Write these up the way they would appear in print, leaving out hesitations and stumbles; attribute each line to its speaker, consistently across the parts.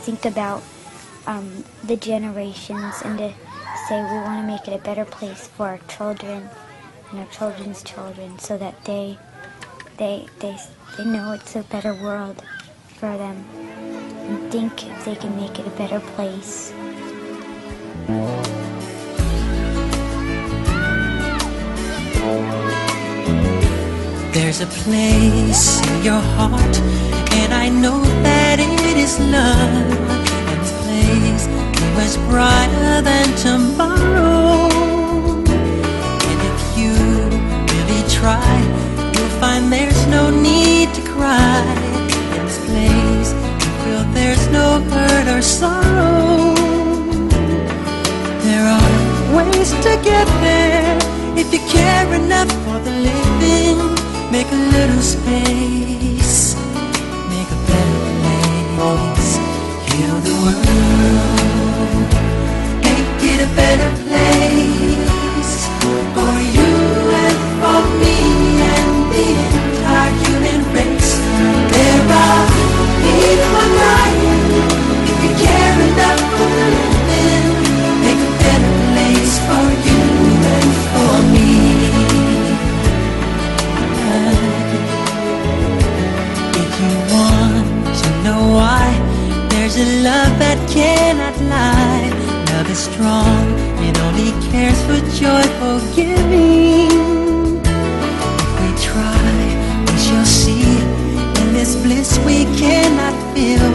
Speaker 1: think about the generations and to say we want to make it a better place for our children and our children's children, so that they know it's a better world for them and think if they can make it a better place.
Speaker 2: There's a place in your heart, and I know that it is love. And this place is much brighter than tomorrow. And if you really try, you'll find there's no need to cry. In this place, you feel there's no hurt or sorrow. There are ways to get there if you care enough for the living. Make a little space, make a better place. Heal the world, make it a better place for you and for me and the entire human race. There are people dying. If you care enough for the living, make a better place for you and for me. There's a love that cannot lie. Love is strong, it only cares for joyful giving. If we try, we shall see. In this bliss we cannot feel.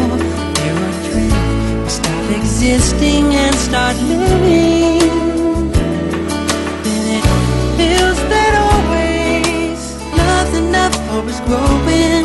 Speaker 2: There are dreams, we stop existing and start living. Then it feels that always love's enough, hope is growing.